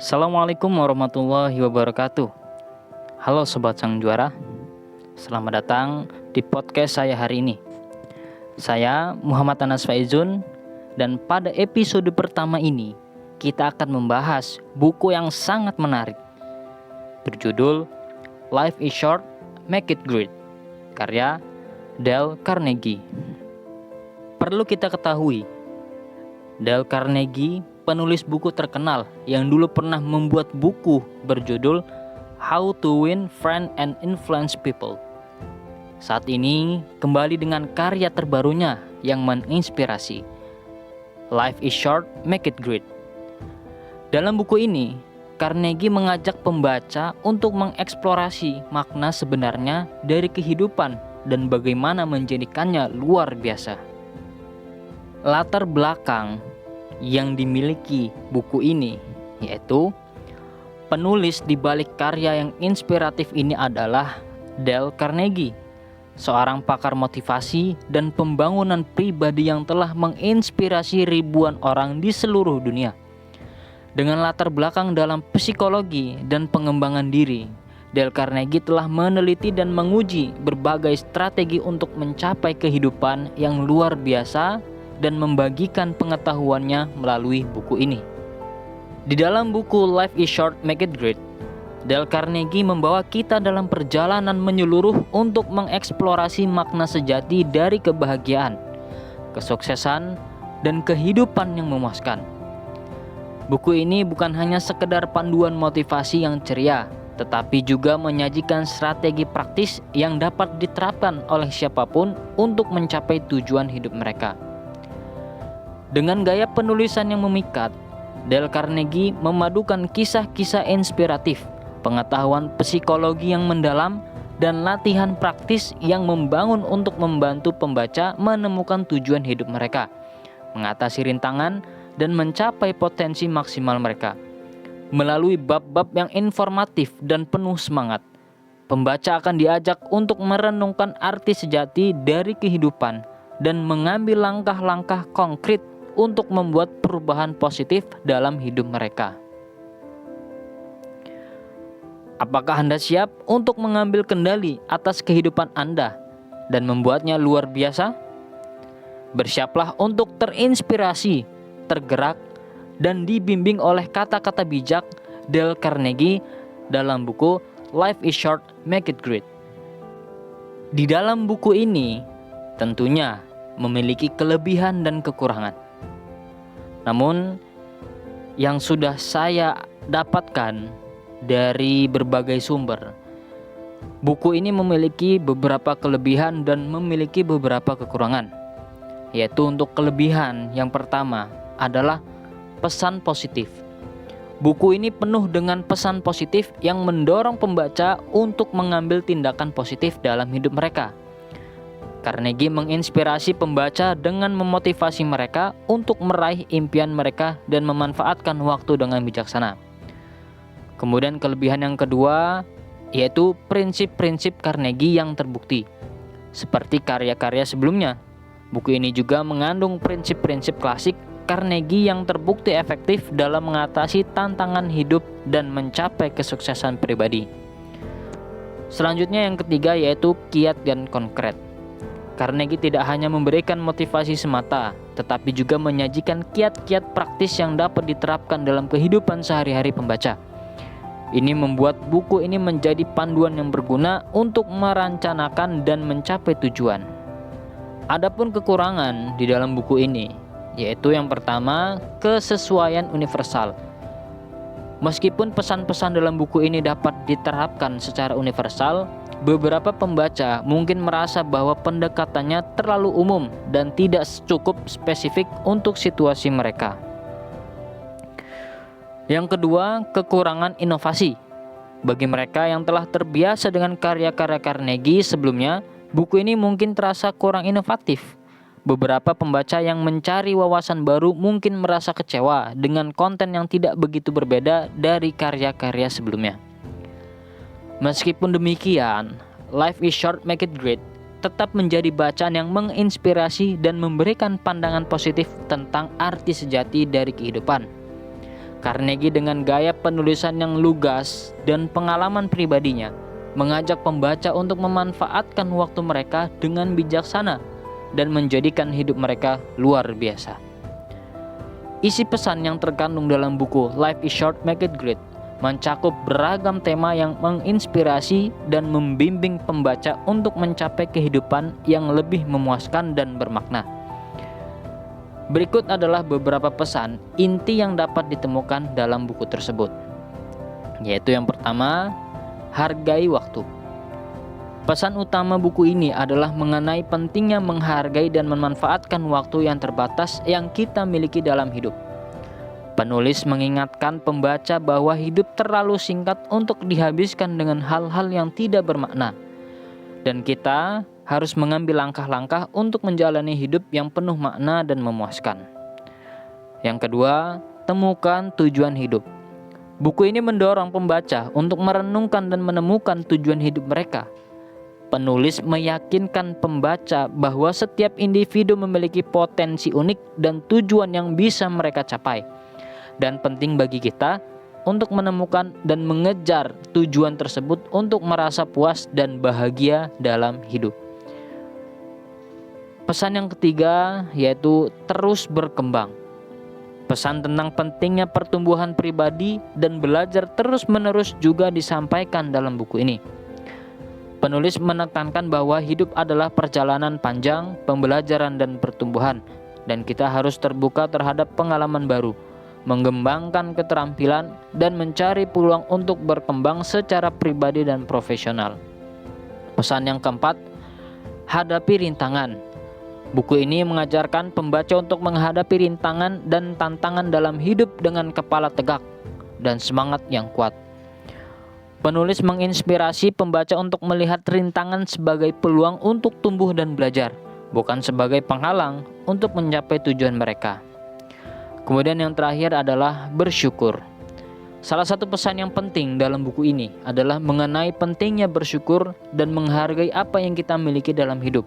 Assalamualaikum warahmatullahi wabarakatuh. Halo Sobat Sang Juara, selamat datang di podcast saya hari ini. Saya Muhammad Anas Faizun, dan pada episode pertama ini kita akan membahas buku yang sangat menarik berjudul Life is Short, Make It Great, karya Dale Carnegie. Perlu kita ketahui, Dale Carnegie penulis buku terkenal yang dulu pernah membuat buku berjudul How to Win Friends and Influence People. Saat ini kembali dengan karya terbarunya yang menginspirasi, Life is Short, Make It Great. Dalam buku ini, Carnegie mengajak pembaca untuk mengeksplorasi makna sebenarnya dari kehidupan dan bagaimana menjadikannya luar biasa. Latar belakang yang dimiliki buku ini, yaitu penulis di balik karya yang inspiratif ini adalah Dale Carnegie, seorang pakar motivasi dan pembangunan pribadi yang telah menginspirasi ribuan orang di seluruh dunia. Dengan latar belakang dalam psikologi dan pengembangan diri, Dale Carnegie telah meneliti dan menguji berbagai strategi untuk mencapai kehidupan yang luar biasa dan membagikan pengetahuannya melalui buku ini. Di dalam buku Life is Short, Make It Great, Dale Carnegie membawa kita dalam perjalanan menyeluruh untuk mengeksplorasi makna sejati dari kebahagiaan, kesuksesan, dan kehidupan yang memuaskan. Buku ini bukan hanya sekedar panduan motivasi yang ceria, tetapi juga menyajikan strategi praktis yang dapat diterapkan oleh siapapun untuk mencapai tujuan hidup mereka. Dengan gaya penulisan yang memikat, Dale Carnegie memadukan kisah-kisah inspiratif, pengetahuan psikologi yang mendalam, dan latihan praktis yang membangun untuk membantu pembaca menemukan tujuan hidup mereka, mengatasi rintangan, dan mencapai potensi maksimal mereka. Melalui bab-bab yang informatif dan penuh semangat, pembaca akan diajak untuk merenungkan arti sejati dari kehidupan dan mengambil langkah-langkah konkret untuk membuat perubahan positif dalam hidup mereka. Apakah Anda siap untuk mengambil kendali atas kehidupan Anda dan membuatnya luar biasa? Bersiaplah untuk terinspirasi, tergerak, dan dibimbing oleh kata-kata bijak Dale Carnegie dalam buku Life is Short, Make It Great. Di dalam buku ini tentunya memiliki kelebihan dan kekurangan. Namun yang sudah saya dapatkan dari berbagai sumber, buku ini memiliki beberapa kelebihan dan memiliki beberapa kekurangan. Yaitu untuk kelebihan yang pertama adalah pesan positif. Buku ini penuh dengan pesan positif yang mendorong pembaca untuk mengambil tindakan positif dalam hidup mereka. Carnegie menginspirasi pembaca dengan memotivasi mereka untuk meraih impian mereka dan memanfaatkan waktu dengan bijaksana. Kemudian kelebihan yang kedua yaitu prinsip-prinsip Carnegie yang terbukti. Seperti karya-karya sebelumnya, buku ini juga mengandung prinsip-prinsip klasik Carnegie yang terbukti efektif dalam mengatasi tantangan hidup dan mencapai kesuksesan pribadi. Selanjutnya yang ketiga yaitu kiat dan konkret. Carnegie tidak hanya memberikan motivasi semata, tetapi juga menyajikan kiat-kiat praktis yang dapat diterapkan dalam kehidupan sehari-hari pembaca. Ini membuat buku ini menjadi panduan yang berguna untuk merancangkan dan mencapai tujuan. Adapun kekurangan di dalam buku ini, yaitu yang pertama, kesesuaian universal. Meskipun pesan-pesan dalam buku ini dapat diterapkan secara universal, beberapa pembaca mungkin merasa bahwa pendekatannya terlalu umum dan tidak cukup spesifik untuk situasi mereka. Yang kedua, kekurangan inovasi. Bagi mereka yang telah terbiasa dengan karya-karya Carnegie sebelumnya, buku ini mungkin terasa kurang inovatif. Beberapa pembaca yang mencari wawasan baru mungkin merasa kecewa dengan konten yang tidak begitu berbeda dari karya-karya sebelumnya. Meskipun demikian, Life is Short, Make It Great tetap menjadi bacaan yang menginspirasi dan memberikan pandangan positif tentang arti sejati dari kehidupan. Carnegie dengan gaya penulisan yang lugas dan pengalaman pribadinya mengajak pembaca untuk memanfaatkan waktu mereka dengan bijaksana dan menjadikan hidup mereka luar biasa. Isi pesan yang terkandung dalam buku Life is Short, Make It Great mencakup beragam tema yang menginspirasi dan membimbing pembaca untuk mencapai kehidupan yang lebih memuaskan dan bermakna. Berikut adalah beberapa pesan inti yang dapat ditemukan dalam buku tersebut. Yaitu yang pertama, hargai waktu. Pesan utama buku ini adalah mengenai pentingnya menghargai dan memanfaatkan waktu yang terbatas yang kita miliki dalam hidup. Penulis mengingatkan pembaca bahwa hidup terlalu singkat untuk dihabiskan dengan hal-hal yang tidak bermakna. Dan kita harus mengambil langkah-langkah untuk menjalani hidup yang penuh makna dan memuaskan. Yang kedua, temukan tujuan hidup. Buku ini mendorong pembaca untuk merenungkan dan menemukan tujuan hidup mereka. Penulis meyakinkan pembaca bahwa setiap individu memiliki potensi unik dan tujuan yang bisa mereka capai. Dan penting bagi kita untuk menemukan dan mengejar tujuan tersebut untuk merasa puas dan bahagia dalam hidup. Pesan yang ketiga yaitu terus berkembang. Pesan tentang pentingnya pertumbuhan pribadi dan belajar terus-menerus juga disampaikan dalam buku ini. Penulis menekankan bahwa hidup adalah perjalanan panjang, pembelajaran dan pertumbuhan, dan kita harus terbuka terhadap pengalaman baru, mengembangkan keterampilan, dan mencari peluang untuk berkembang secara pribadi dan profesional. Pesan yang keempat, hadapi rintangan. Buku ini mengajarkan pembaca untuk menghadapi rintangan dan tantangan dalam hidup dengan kepala tegak dan semangat yang kuat. Penulis menginspirasi pembaca untuk melihat rintangan sebagai peluang untuk tumbuh dan belajar, bukan sebagai penghalang untuk mencapai tujuan mereka. Kemudian yang terakhir adalah bersyukur. Salah satu pesan yang penting dalam buku ini adalah mengenai pentingnya bersyukur dan menghargai apa yang kita miliki dalam hidup.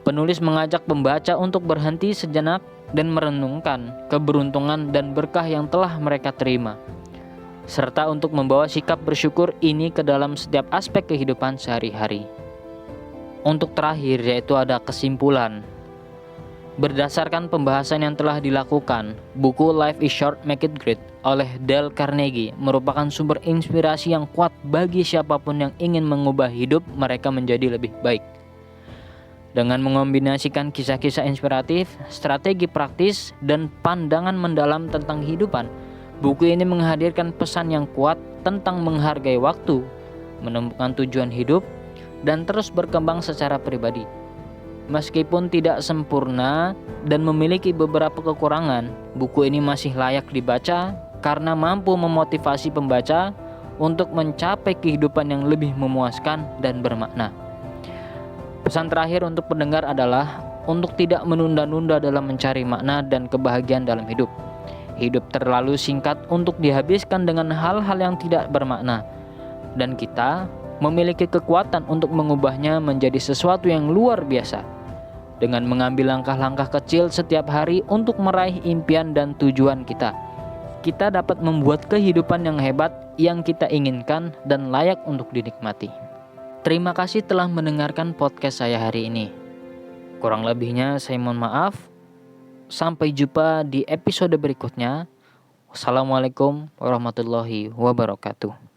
Penulis mengajak pembaca untuk berhenti sejenak dan merenungkan keberuntungan dan berkah yang telah mereka terima, serta untuk membawa sikap bersyukur ini ke dalam setiap aspek kehidupan sehari-hari. Untuk terakhir yaitu ada kesimpulan. Berdasarkan pembahasan yang telah dilakukan, buku Life is Short, Make It Great oleh Dale Carnegie merupakan sumber inspirasi yang kuat bagi siapapun yang ingin mengubah hidup mereka menjadi lebih baik. Dengan mengombinasikan kisah-kisah inspiratif, strategi praktis, dan pandangan mendalam tentang kehidupan, buku ini menghadirkan pesan yang kuat tentang menghargai waktu, menemukan tujuan hidup, dan terus berkembang secara pribadi. Meskipun tidak sempurna dan memiliki beberapa kekurangan, buku ini masih layak dibaca karena mampu memotivasi pembaca untuk mencapai kehidupan yang lebih memuaskan dan bermakna. Pesan terakhir untuk pendengar adalah untuk tidak menunda-nunda dalam mencari makna dan kebahagiaan dalam hidup. Hidup terlalu singkat untuk dihabiskan dengan hal-hal yang tidak bermakna, dan kita memiliki kekuatan untuk mengubahnya menjadi sesuatu yang luar biasa. Dengan mengambil langkah-langkah kecil setiap hari untuk meraih impian dan tujuan kita, kita dapat membuat kehidupan yang hebat yang kita inginkan dan layak untuk dinikmati. Terima kasih telah mendengarkan podcast saya hari ini. Kurang lebihnya saya mohon maaf. Sampai jumpa di episode berikutnya. Wassalamualaikum warahmatullahi wabarakatuh.